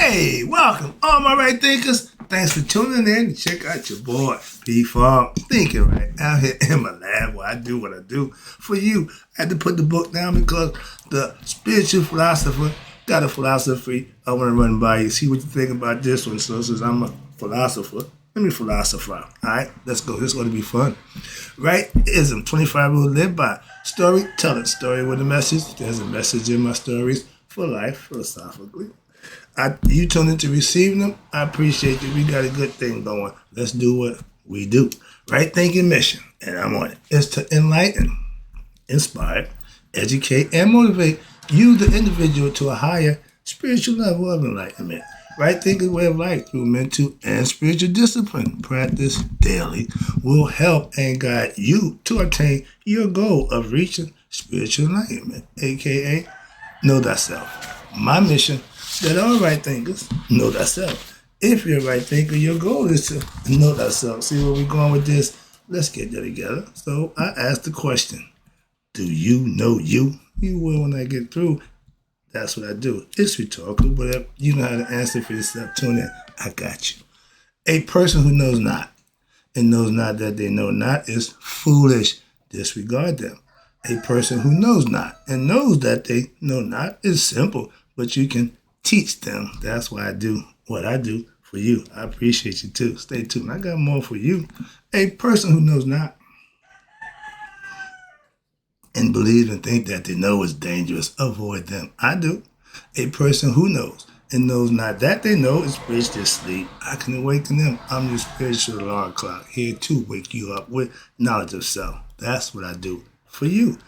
Hey, welcome, all my right thinkers. Thanks for tuning in to check out your boy, P-Funk, thinking right out here in my lab where I do what I do for you. I had to put the book down because the spiritual philosopher got a philosophy I want to run by you. See what you think about this one. So since I'm a philosopher, let me philosophize. All right, let's go. This is going to be fun. Rightism, 25 rules live by. Storytelling, story with a message. There's a message in my stories for life, philosophically. You tune into receiving them. I appreciate you. We got a good thing going. Let's do what we do. Right thinking mission, and I'm on it. Is to enlighten, inspire, educate, and motivate you, the individual, to a higher spiritual level of enlightenment. Right thinking way of life through mental and spiritual discipline. Practice daily will help and guide you to attain your goal of reaching spiritual enlightenment, aka know thyself. My mission that all right thinkers know thyself. If you're a right thinker, your goal is to know thyself. See where we're going with this? Let's get that together. So I asked the question, do you know you? You will when I get through. That's what I do. It's rhetorical, but if you know how to answer for yourself, tune in. I got you. A person who knows not and knows not that they know not is foolish. Disregard them. A person who knows not and knows that they know not is simple, but you can teach them. That's why I do what I do for you. I appreciate you too. Stay tuned. I got more for you. A person who knows not and believe and think that they know is dangerous, avoid them. I do. A person who knows and knows not that they know is spiritual sleep. I can awaken them. I'm your spiritual alarm clock, here to wake you up with knowledge of self. That's what I do for you.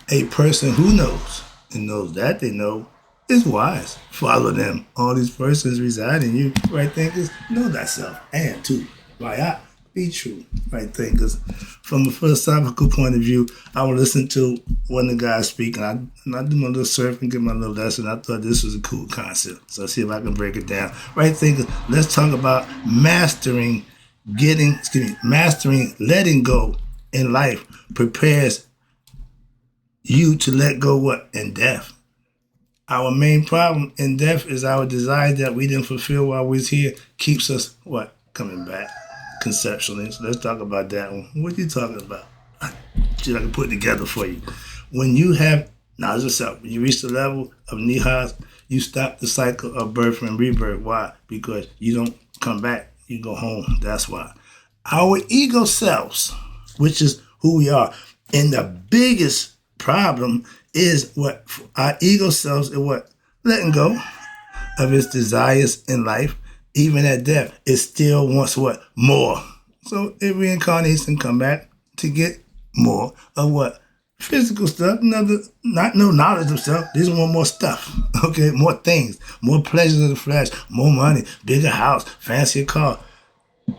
A person who knows and knows that they know is wise. Follow them. All these persons reside in you. Right thinkers, know thyself. And two, why be true. Right thinkers. From a philosophical point of view, I would listen to one of the guys speak, and I do my little surfing, get my little lesson. I thought this was a cool concept. So I'll see if I can break it down. Right thinkers, let's talk about mastering letting go in life prepares you to let go what? In death. Our main problem in death is our desire that we didn't fulfill while we was here keeps us, what? Coming back conceptually. So let's talk about that one. What are you talking about? Shit I can put together for you. When you have knowledge of self, when you reach the level of nihas, you stop the cycle of birth and rebirth. Why? Because you don't come back. You go home. That's why. Our ego selves, which is who we are, and the biggest problem is what our ego selves is what? Letting go of its desires in life. Even at death, it still wants what? More. So it reincarnates and come back to get more of what? Physical stuff. Not no knowledge of self. They just want more stuff. Okay, more things, more pleasures of the flesh, more money, bigger house, fancier car.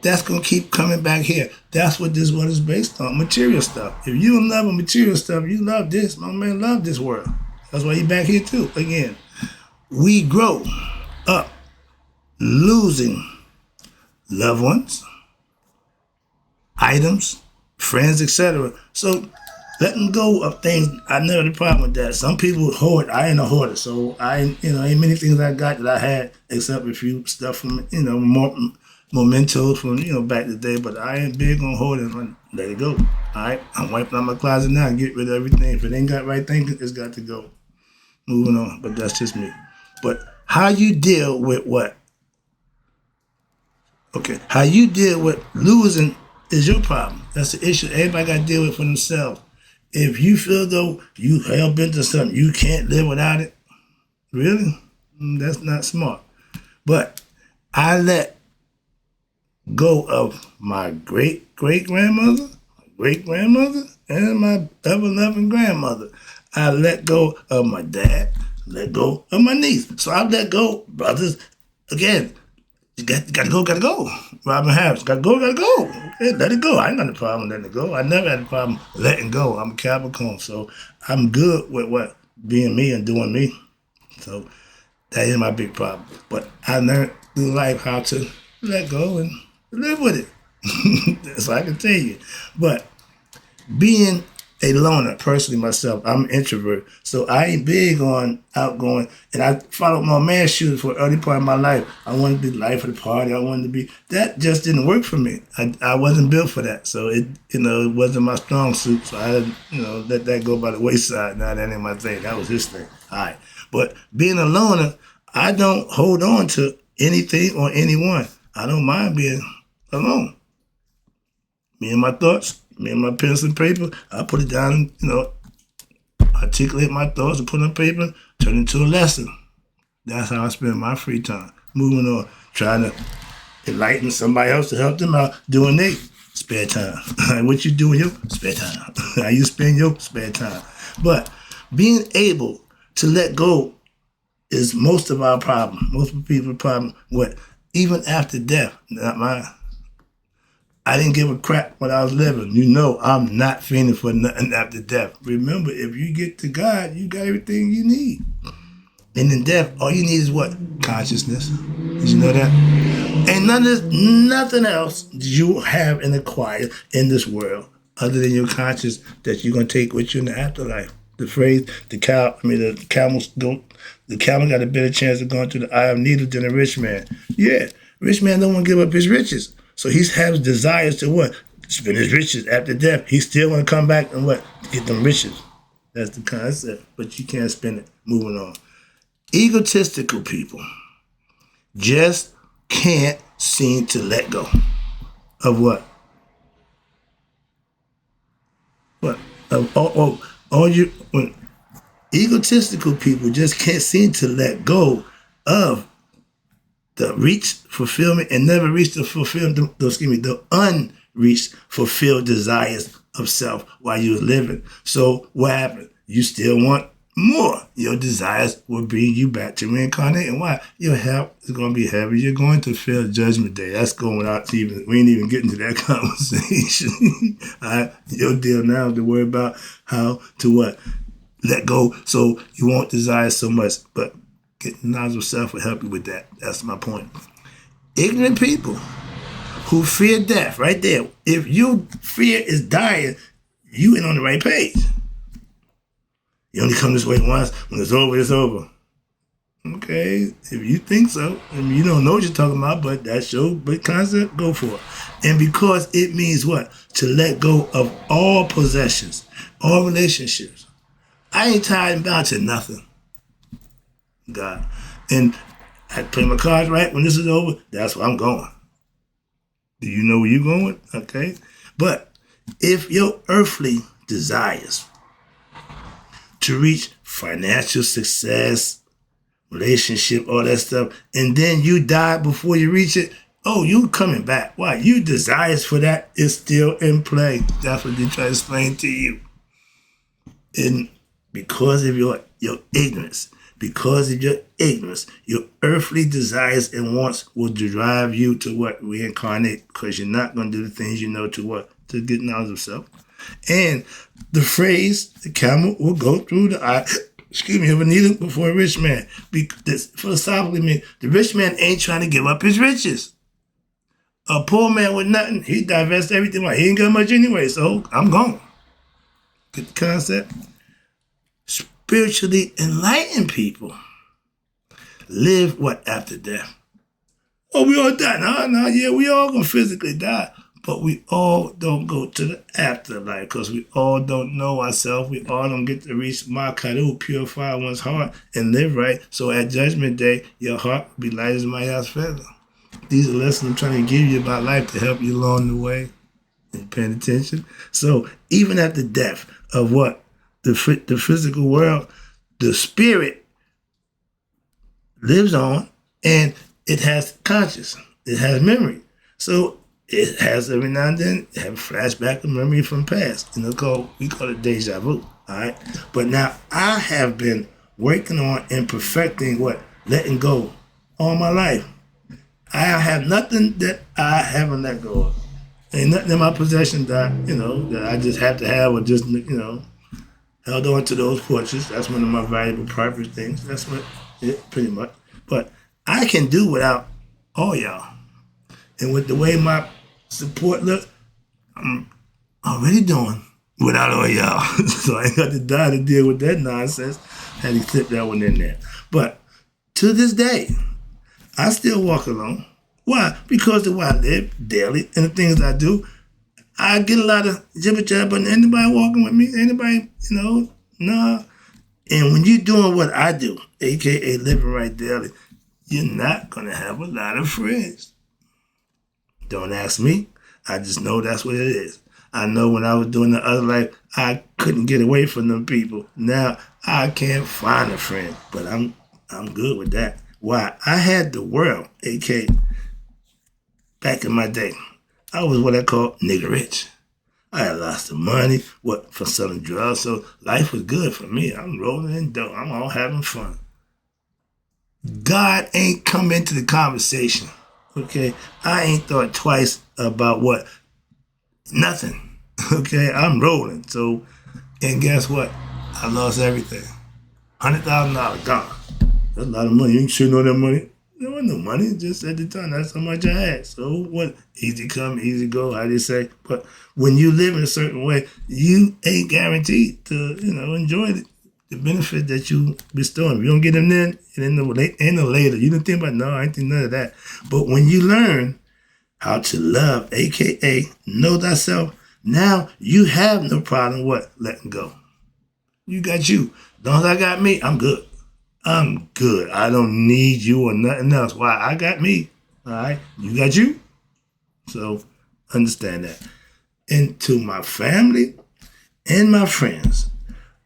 That's going to keep coming back here. That's what this world is based on, material stuff. If you don't love material stuff, you love this. My man love this world. That's why he back here too. Again, we grow up losing loved ones, items, friends, etc. So letting go of things, I never had a problem with that. Some people hoard. I ain't a hoarder, so ain't many things I got that I had except a few stuff from more mementos from back in the day, but I ain't big on hoarding. Let it go. All right, I'm wiping out my closet now and get rid of everything. If it ain't got right thinking, it's got to go. Moving on, but that's just me. But how you deal with what? Okay, how you deal with losing is your problem. That's the issue. Everybody got to deal with it for themselves. If you feel though you hell bent to something, you can't live without it. Really? That's not smart. But I let go of my great-great-grandmother, great-grandmother, and my ever-loving grandmother. I let go of my dad, let go of my niece. So I let go, brothers. Again, you gotta go. Robin Harris, gotta go. Okay, let it go. I ain't got no problem letting it go. I never had a problem letting go. I'm a Capricorn, so I'm good with what? Being me and doing me. So that is my big problem. But I learned through life how to let go and live with it. That's all I can tell you. But being a loner, personally myself. I'm an introvert. So I ain't big on outgoing. And I followed my man shoes for the early part of my life. I wanted to be the life of the party. I wanted to be, that just didn't work for me. I wasn't built for that. So it wasn't my strong suit. So I, let that go by the wayside. Now that ain't my thing. That was his thing. All right. But being a loner, I don't hold on to anything or anyone. I don't mind being alone. Me and my thoughts, me and my pencil and paper, I put it down, articulate my thoughts and put it on paper, turn it into a lesson. That's how I spend my free time. Moving on, trying to enlighten somebody else to help them out doing their spare time. What you do in your spare time. How you spend your spare time. But being able to let go is most of our problem. Most people's problem. What? Even after death, not mine. I didn't give a crap when I was living. I'm not feeling for nothing after death. Remember, if you get to God, you got everything you need. And in death, all you need is what? Consciousness. Did you know that? And nothing else you have and acquire in this world other than your conscience that you're going to take with you in the afterlife. The phrase, the camel got a better chance of going through the eye of needle than a rich man. Yeah, rich man don't want to give up his riches. So he has desires to what? Spend his riches after death. He's still going to come back and what? Get them riches. That's the concept. But you can't spend it. Moving on. Egotistical people just can't seem to let go of what? What? When egotistical people just can't seem to let go of the reached fulfillment and never reach the unreached fulfilled desires of self while you was living. So what happened? You still want more. Your desires will bring you back to reincarnating. Why? Your health is going to be heavy. You're going to feel judgment day. That's going without even, we ain't even getting to that conversation. All right? Your deal now is to worry about how to what? Let go so you won't desire so much. But getting knowledge of self will help you with that. That's my point. Ignorant people who fear death, right there. If your fear is dying, you ain't on the right page. You only come this way once. When it's over, it's over. Okay, if you think so, and you don't know what you're talking about, but that's your big concept, go for it. And because it means what? To let go of all possessions, all relationships. I ain't tied down to nothing. God. And I play my cards right. When this is over, that's where I'm going. Do you know where you're going? Okay. But if your earthly desires to reach financial success, relationship, all that stuff, and then you die before you reach it, you coming back. Why? Your desires for that is still in play. That's what they try to explain to you. And because of your ignorance, your earthly desires and wants will drive you to what? Reincarnate, because you're not going to do the things you know to what? To get knowledge of self. And the phrase, the camel will go through the eye, of a needle before a rich man. This philosophically means the rich man ain't trying to give up his riches. A poor man with nothing, he divests everything. He ain't got much anyway, so I'm gone. Get the concept? Spiritually enlightened people live what after death? We all die. No, yeah, we all gonna physically die. But we all don't go to the afterlife because we all don't know ourselves. We all don't get to reach Makaru, purify one's heart, and live right. So at Judgment Day, your heart will be light as my ass feather. These are lessons I'm trying to give you about life to help you along the way. And paying attention. So even at the death of what? The physical world, the spirit lives on, and it has conscience. It has memory. So it has every now and then have a flashback of memory from past. We call it deja vu. All right. But now I have been working on and perfecting what? Letting go all my life. I have nothing that I haven't let go of. Ain't nothing in my possession that I just have to have or just held on to those portraits. That's one of my valuable private things. That's what it pretty much. But I can do without all y'all. And with the way my support look, I'm already doing without all y'all. So I ain't got to die to deal with that nonsense. Had to slip that one in there. But to this day, I still walk alone. Why? Because of what I live daily and the things I do. I get a lot of jibber jabber, but anybody walking with me, anybody, nah. And when you're doing what I do, aka living right daily, you're not gonna have a lot of friends. Don't ask me. I just know that's what it is. I know when I was doing the other life, I couldn't get away from them people. Now I can't find a friend, but I'm good with that. Why? I had the world, aka back in my day. I was what I call nigga rich. I had lots of money, for selling drugs, so life was good for me. I'm rolling in dough. I'm all having fun. God ain't come into the conversation, okay? I ain't thought twice about what? Nothing, okay? I'm rolling. So, and guess what? I lost everything. $100,000 gone. That's a lot of money. You ain't shooting on that money. There wasn't no money, just at the time, that's how much I had. So what? Easy come, easy go, how they say. But when you live in a certain way, you ain't guaranteed to, enjoy the benefit that you bestow. If you don't get them then, it ain't no later. You didn't think about, no, I ain't think none of that. But when you learn how to love, aka know thyself, now you have no problem letting go. You got you. As long as I got me, I'm good. I'm good. I don't need you or nothing else. Why? I got me. All right? You got you? So understand that. And to my family and my friends,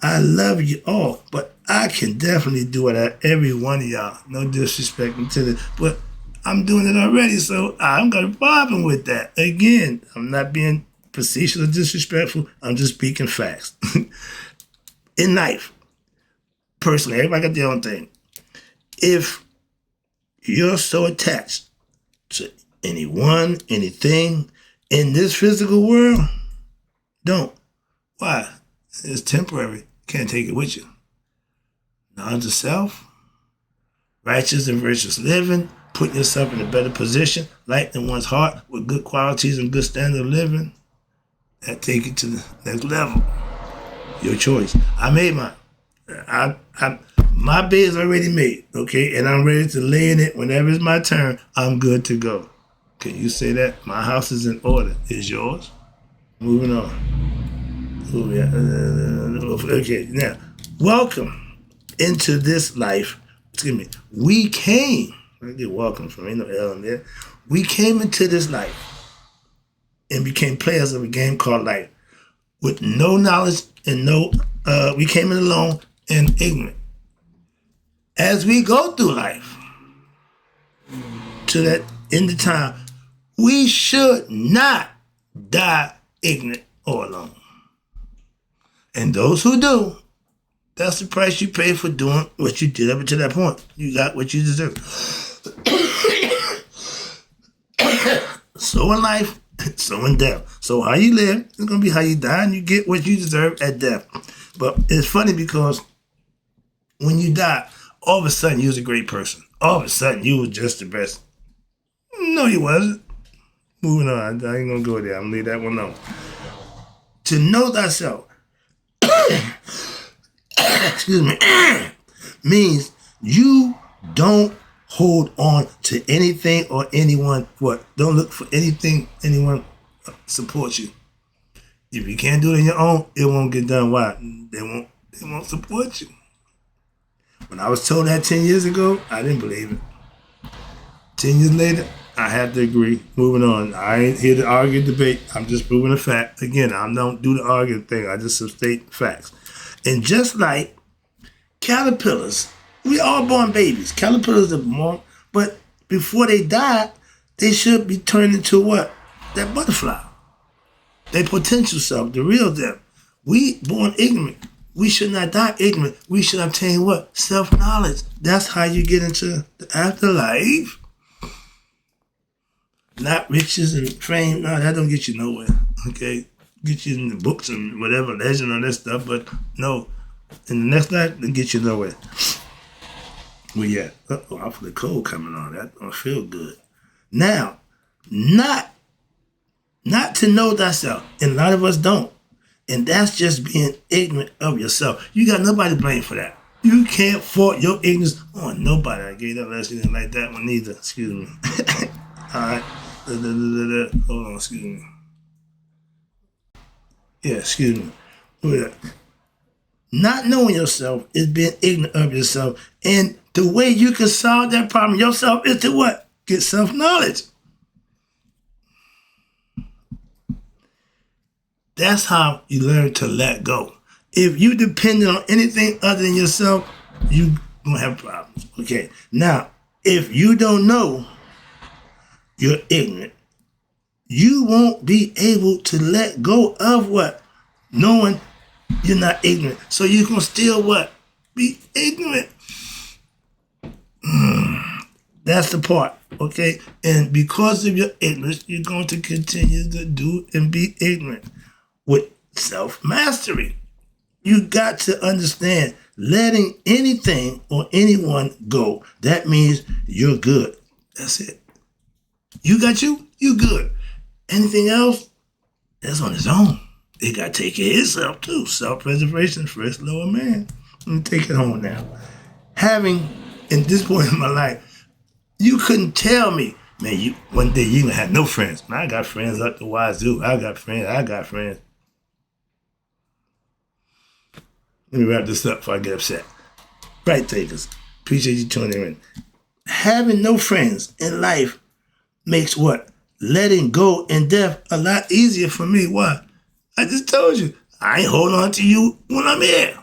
I love you all, but I can definitely do it at every one of y'all. No disrespect to this, but I'm doing it already, so I'm going to problem with that. Again, I'm not being facetious or disrespectful. I'm just speaking facts. In life, personally, everybody got their own thing. If you're so attached to anyone, anything in this physical world, don't. Why? It's temporary. Can't take it with you. Knowledge of self, righteous and virtuous living, putting yourself in a better position, lightening one's heart with good qualities and good standard of living, that take it to the next level. Your choice. I made mine. My bed is already made, okay? And I'm ready to lay in it whenever it's my turn. I'm good to go. Can you say that? My house is in order. Is yours? Moving on. Okay, now, welcome into this life. Excuse me. We came. I get welcome from, ain't no L in there. We came into this life and became players of a game called life with no knowledge and we came in alone and ignorant. As we go through life, to that end of time, we should not die ignorant or alone. And those who do, that's the price you pay for doing what you did up until that point. You got what you deserve. So in life, so in death. So how you live is going to be how you die, and you get what you deserve at death. But it's funny because when you die, all of a sudden you was a great person. All of a sudden you was just the best. No, you wasn't. Moving on. I ain't going to go there. I'm going to leave that one alone. To know thyself, excuse me, means you don't hold on to anything or anyone. What? Don't look for anyone supports you. If you can't do it on your own, it won't get done. Why? They won't support you. When I was told that 10 years ago, I didn't believe it. 10 years later, I have to agree. Moving on. I ain't here to argue, debate. I'm just proving a fact. Again, I don't do the arguing thing. I just state facts. And just like caterpillars, we all born babies. Caterpillars are born, but before they die, they should be turned into what? That butterfly. Their potential self, the real them. We born ignorant. We should not die ignorant. We should obtain what? Self-knowledge. That's how you get into the afterlife. Not riches and fame. No, that don't get you nowhere. Okay? Get you in the books and whatever, legend and that stuff, but no. In the next life, it'll get you nowhere. Where you at? Uh-oh, I feel the cold coming on. That don't feel good. Now, not to know thyself, and a lot of us don't. And that's just being ignorant of yourself. You got nobody to blame for that. You can't fault your ignorance on nobody. I gave that lesson, didn't like that one either. Excuse me. All right. Hold on, excuse me. Yeah, excuse me. Yeah. Not knowing yourself is being ignorant of yourself. And the way you can solve that problem yourself is to what? Get self-knowledge. That's how you learn to let go. If you depend on anything other than yourself, you're going to have problems. Okay. Now, if you don't know, you're ignorant. You won't be able to let go of what? Knowing you're not ignorant. So you're going to still what? Be ignorant. That's the part. Okay. And because of your ignorance, you're going to continue to do and be ignorant. With self-mastery, you got to understand letting anything or anyone go. That means you're good. That's it. You got you good. Anything else, that's on its own. It got to take care of itself too. Self-preservation, first law of man. Let me take it home now. Having, in this point in my life, you couldn't tell me, man, one day you're going to have no friends. Man, I got friends up the wazoo. I got friends. Let me wrap this up before I get upset. Right takers, appreciate you tuning in. Having no friends in life makes what? Letting go in death a lot easier for me. Why? I just told you, I ain't holding on to you when I'm here.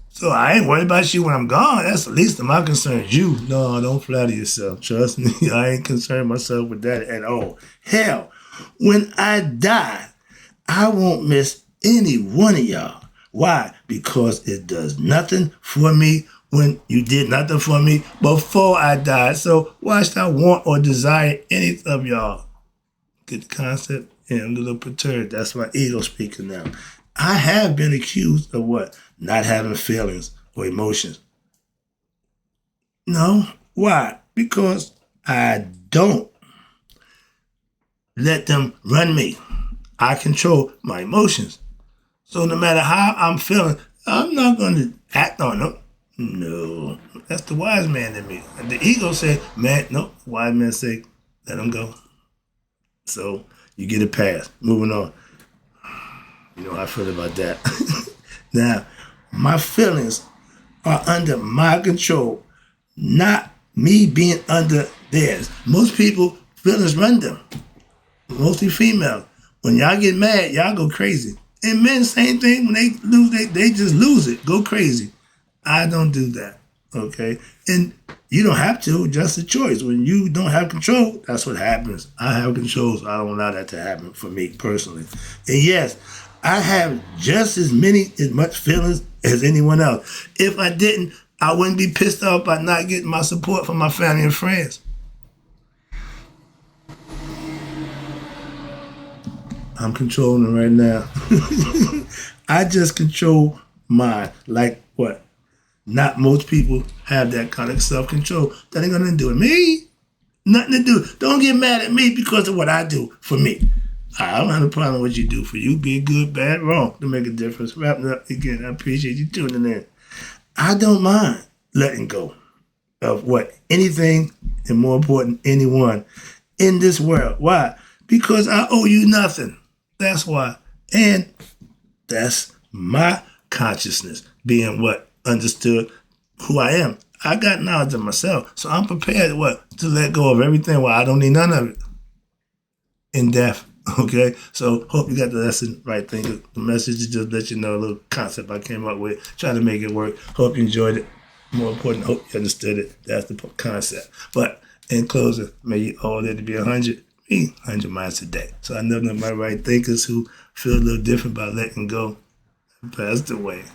So I ain't worried about you when I'm gone. That's the least of my concerns. You, no, don't flatter yourself. Trust me, I ain't concerned myself with that at all. Hell, when I die, I won't miss any one of y'all. Why? Because it does nothing for me when you did nothing for me before I died. So why should I want or desire any of y'all? Get the concept? Yeah, I'm a little perturbed. That's my ego speaking now. I have been accused of what? Not having feelings or emotions. No. Why? Because I don't let them run me. I control my emotions. So no matter how I'm feeling, I'm not going to act on them. No. That's the wise man in me. And the ego said, man, no. Wise man say, let them go. So you get a pass. Moving on. You know how I feel about that. Now, my feelings are under my control, not me being under theirs. Most people, feelings run them. Mostly females. When y'all get mad, y'all go crazy. And men, same thing. When they lose, they just lose it. Go crazy. I don't do that. Okay? And you don't have to. Just a choice. When you don't have control, that's what happens. I have control, so I don't allow that to happen for me personally. And yes, I have just as much feelings as anyone else. If I didn't, I wouldn't be pissed off by not getting my support from my family and friends. I'm controlling it right now. I just control mine. Like what? Not most people have that kind of self-control. That ain't gonna do with me. Nothing to do. Don't get mad at me because of what I do for me. I don't have a problem with what you do for you. Being good, bad, wrong. To make a difference. Wrapping up again. I appreciate you tuning in. I don't mind letting go of what? Anything, and more important, anyone in this world. Why? Because I owe you nothing. That's why. And that's my consciousness being what? Understood who I am. I got knowledge of myself. So I'm prepared what? To let go of everything. Well, I don't need none of it. In death. Okay? So hope you got the lesson right thing. The message is just let you know a little concept I came up with. Try to make it work. Hope you enjoyed it. More important, hope you understood it. That's the concept. But in closing, may you all live to be 100. 100 miles a day. So I know that my right thinkers who feel a little different about letting go passed away.